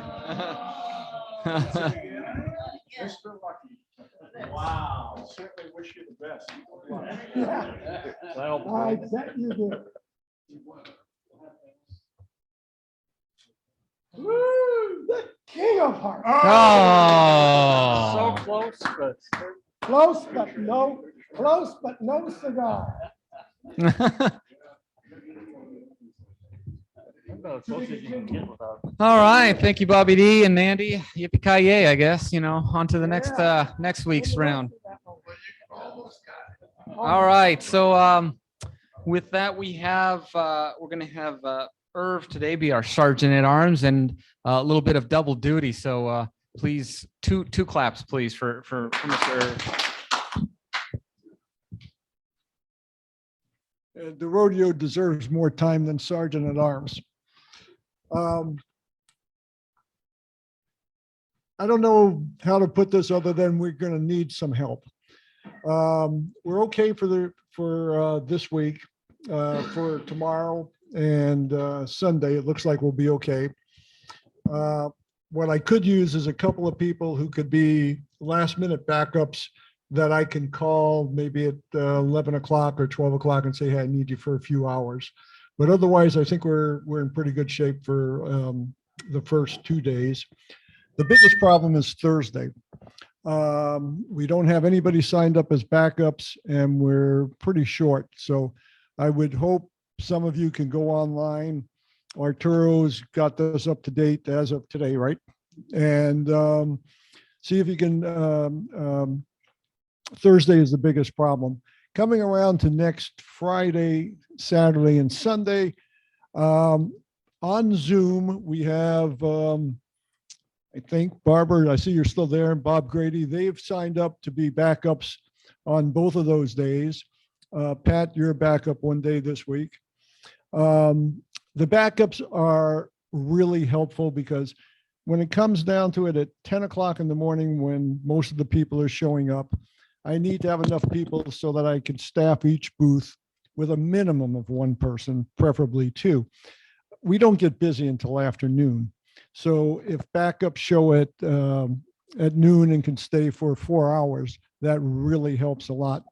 Mr. Lucky. Wow. Certainly wish you the best. I bet you do. Woo, the king of hearts. Oh. So close, but Close, but no cigar. All right. Thank you, Bobby D and Andy. Yippee-ki-yay, I guess, you know, on to the next week's round. All right. So with that, we're going to have Irv today be our sergeant at arms and a little bit of double duty. So please, two claps, please, for Mr. Irv. The rodeo deserves more time than sergeant at arms. I don't know how to put this other than we're going to need some help. We're okay for this week, for tomorrow and Sunday. It looks like we'll be okay. What I could use is a couple of people who could be last minute backups that I can call maybe at 11 o'clock or 12 o'clock and say, hey, I need you for a few hours. But otherwise, I think we're in pretty good shape for the first 2 days. The biggest problem is Thursday. We don't have anybody signed up as backups and we're pretty short. So I would hope some of you can go online. Arturo's got this up to date as of today, right? And see if you can, Thursday is the biggest problem. Coming around to next Friday, Saturday, and Sunday, on Zoom, we have I think, Barbara, I see you're still there, and Bob Grady, they've signed up to be backups on both of those days. Pat, you're a backup one day this week. The backups are really helpful because when it comes down to it at 10 o'clock in the morning, when most of the people are showing up, I need to have enough people so that I can staff each booth with a minimum of one person, preferably two. We don't get busy until afternoon. So if backups show at noon and can stay for 4 hours, that really helps a lot.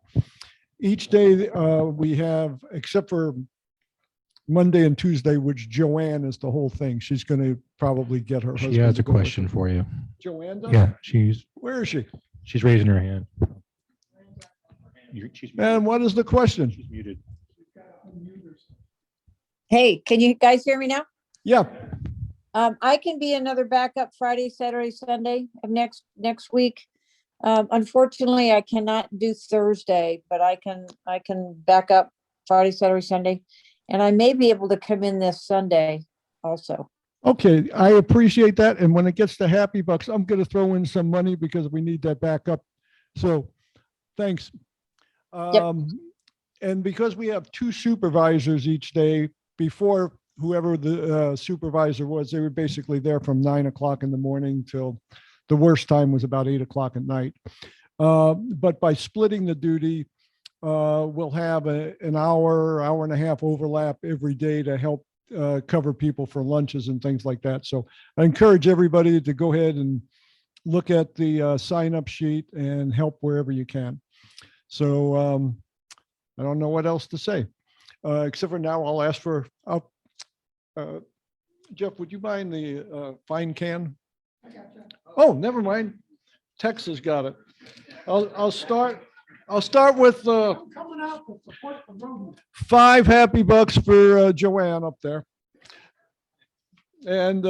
Each day we have, except for Monday and Tuesday, which Joanne is the whole thing. She's going to probably get her husband. She has to a go with question her. for you. Joanne does? Yeah, Where is she? she's raising her hand. And what is the question? She's muted. Hey, can you guys hear me now? Yeah. I can be another backup Friday, Saturday, Sunday of next week. Unfortunately, I cannot do Thursday, but I can back up Friday, Saturday, Sunday, and I may be able to come in this Sunday also. Okay, I appreciate that. And when it gets to Happy Bucks, I'm going to throw in some money because we need that backup. So thanks. And because we have two supervisors each day, before whoever the supervisor was, they were basically there from 9 o'clock in the morning till the worst time was about 8 o'clock at night. But by splitting the duty, we'll have an hour and a half overlap every day to help cover people for lunches and things like that. So I encourage everybody to go ahead and look at the sign-up sheet and help wherever you can. So I don't know what else to say, except for now I'll ask for, Jeff, would you mind the fine can? Oh, never mind. Tex has got it. I'll start with 5 happy bucks for Joanne up there. And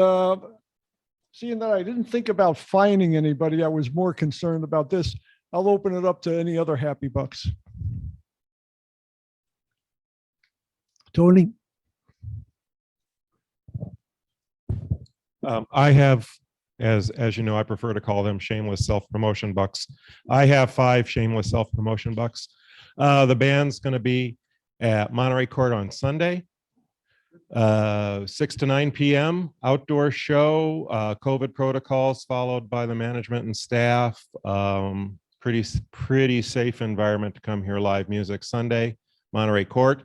seeing that I didn't think about fining anybody, I was more concerned about this. I'll open it up to any other happy bucks. Tony? I have, as you know, I prefer to call them shameless self-promotion bucks. I have 5 shameless self-promotion bucks. The band's going to be at Monterey Court on Sunday, 6 to 9 p.m. outdoor show, COVID protocols followed by the management and staff. Pretty safe environment to come hear live music. Sunday, Monterey Court,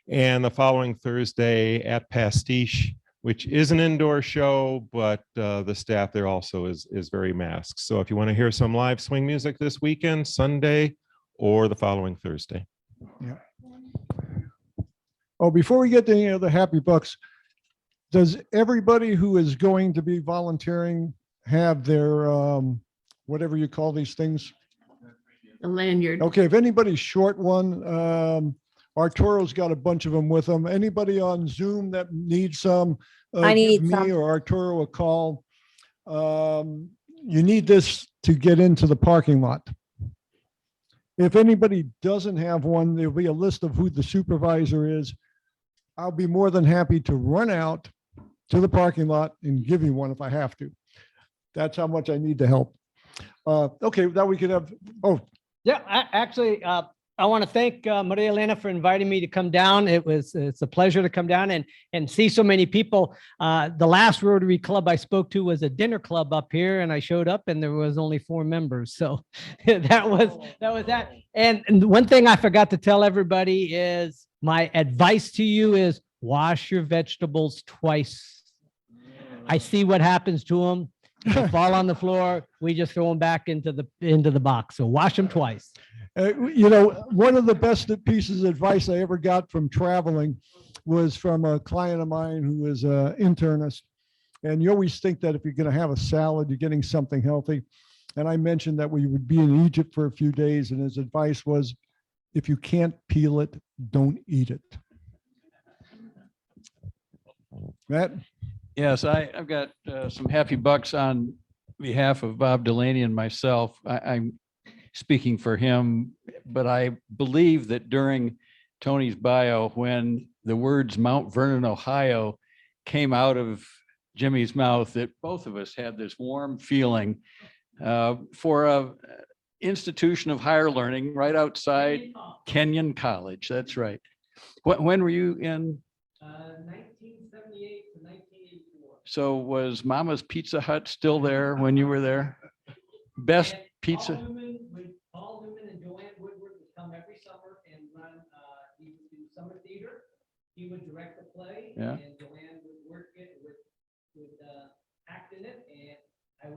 and the following Thursday at Pastiche, which is an indoor show, but the staff there also is very masked. So if you want to hear some live swing music this weekend, Sunday or the following Thursday. Yeah. Oh, before we get to any of the happy bucks, does everybody who is going to be volunteering have their whatever you call these things? The lanyard. Okay, if anybody's short one, Arturo's got a bunch of them with them. Anybody on Zoom that needs some, I need give me some. or Arturo a call. You need this to get into the parking lot. If anybody doesn't have one, there'll be a list of who the supervisor is. I'll be more than happy to run out to the parking lot and give you one if I have to. That's how much I need to help. Okay, now we could have, Yeah, I want to thank Maria Elena for inviting me to come down. It's a pleasure to come down and see so many people. The last Rotary Club I spoke to was a dinner club up here, and I showed up and there was only 4 members. So that was that. And one thing I forgot to tell everybody is my advice to you is wash your vegetables twice. I see what happens to them. They fall on the floor. We just throw them back into the box. So wash them twice. you know, one of the best pieces of advice I ever got from traveling was from a client of mine who was an internist. And you always think that if you're going to have a salad, you're getting something healthy. And I mentioned that we would be in Egypt for a few days. And his advice was, if you can't peel it, don't eat it. Matt? Yes, I've got some happy bucks on behalf of Bob Delaney and myself. I'm speaking for him, but I believe that during Tony's bio, when the words Mount Vernon, Ohio came out of Jimmy's mouth that both of us had this warm feeling for a institution of higher learning right outside Kenyon College. That's right. When were you in? 1978 to 1984. So was Mama's Pizza Hut still there when you were there? Best And pizza. Paul Newman and Joanne Woodward would come every summer and run, he would do summer theater. He would direct the play. Yeah. And Joanne would work it, would act in it. And I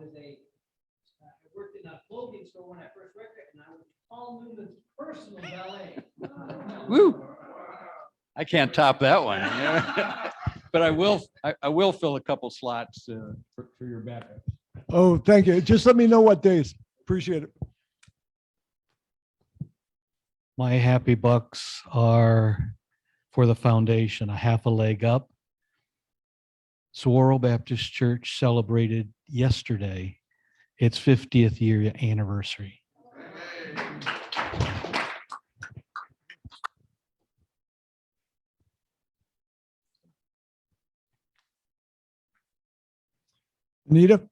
worked in a clothing store when I first worked it, and I was Paul Newman's personal valet. Woo. I can't top that one. But I will fill a couple slots for your backup. Oh, thank you. Just let me know what days. Appreciate it. My happy bucks are for the foundation, a half a leg up. Saguaro Baptist Church celebrated yesterday its 50th year anniversary. Anita?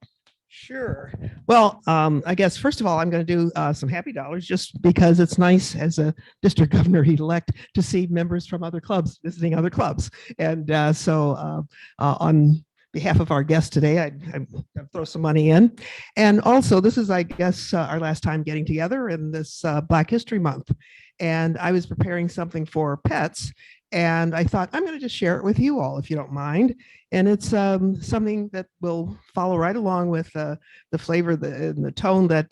Sure. Well, I guess first of all, I'm going to do some happy dollars just because it's nice as a district governor-elect to see members from other clubs visiting other clubs. And so on behalf of our guest today, I'd throw some money in. And also, this is, I guess, our last time getting together in this Black History Month. And I was preparing something for pets. And I thought, I'm going to just share it with you all, if you don't mind. And it's something that will follow right along with the flavor and the tone that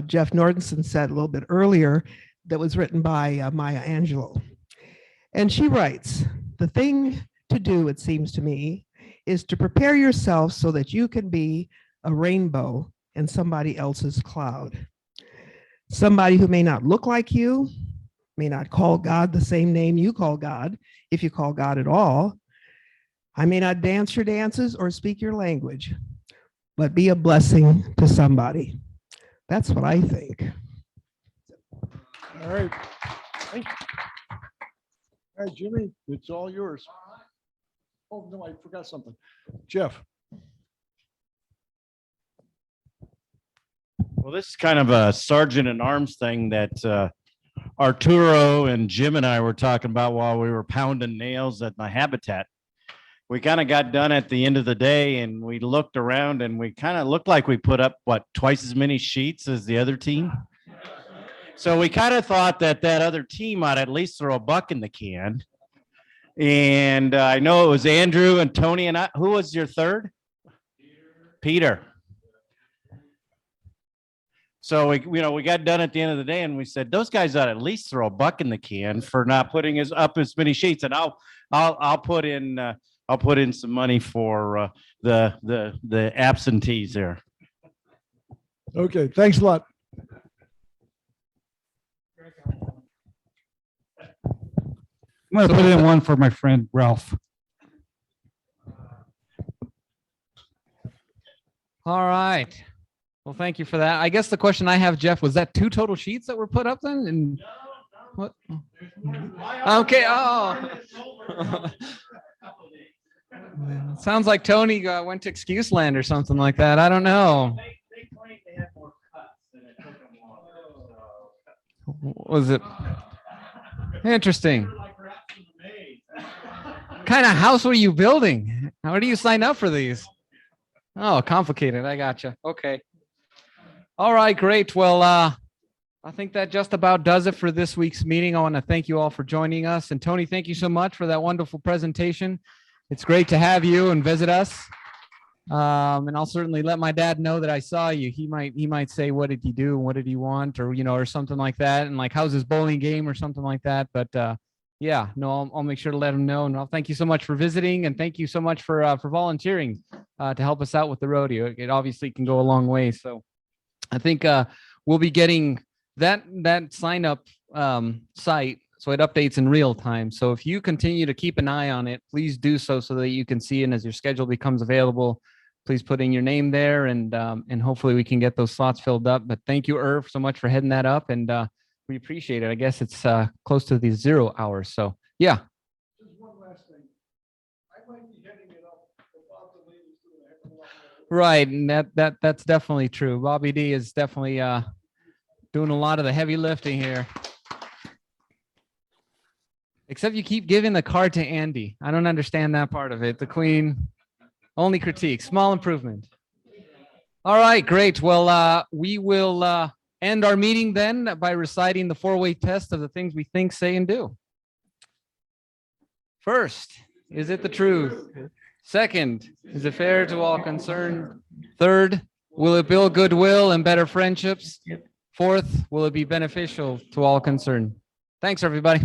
Jeff Nordenson said a little bit earlier, that was written by Maya Angelou. And she writes, "The thing to do, it seems to me, is to prepare yourself so that you can be a rainbow in somebody else's cloud. Somebody who may not look like you, may not call God the same name you call God, if you call God at all. I may not dance your dances or speak your language, but be a blessing to somebody." That's what I think. All right. Thank you. All right, Jimmy, it's all yours. Oh, no, I forgot something. Jeff. Well, this is kind of a sergeant in arms thing that Arturo and Jim and I were talking about while we were pounding nails at my habitat. We kind of got done at the end of the day and we looked around and we kind of looked like we put up, what, twice as many sheets as the other team. So we kind of thought that other team might at least throw a buck in the can. And I know it was Andrew and Tony and I. Who was your third? Peter. So we got done at the end of the day and we said, those guys ought to at least throw a buck in the can for not putting up as many sheets. And I'll put in some money for the absentees there. Okay, thanks a lot. I'm going to put in one for my friend Ralph. All right. Well, thank you for that. I guess the question I have, Jeff, was that 2 total sheets that were put up then? And what? Okay. Oh. Sounds like Tony went to excuse land or something like that. I don't know. Was it interesting? What kind of house were you building? How do you sign up for these? Oh, complicated. I gotcha. Okay. All right, great. Well, I think that just about does it for this week's meeting. I want to thank you all for joining us. And Tony, thank you so much for that wonderful presentation. It's great to have you and visit us. And I'll certainly let my dad know that I saw you. He might say, what did he do? And what did he want? Or, or something like that. And like, how's his bowling game or something like that. But yeah, no, I'll make sure to let him know. And I'll thank you so much for visiting. And thank you so much for volunteering to help us out with the rodeo. It obviously can go a long way. So I think we'll be getting that sign up site. So it updates in real time. So if you continue to keep an eye on it, please do so that you can see. And as your schedule becomes available, please put in your name there and hopefully we can get those slots filled up. But thank you, Irv, so much for heading that up. And we appreciate it. I guess it's close to the 0 hours. So yeah. Just one last thing. I might be heading it up about the Right, and that's definitely true. Bobby D is definitely doing a lot of the heavy lifting here. Except you keep giving the card to Andy. I don't understand that part of it. The Queen, only critique, small improvement. All right, great. Well, we will end our meeting then by reciting the four-way test of the things we think, say, and do. First, is it the truth? Second, is it fair to all concerned? Third, will it build goodwill and better friendships? Fourth, will it be beneficial to all concerned? Thanks, everybody.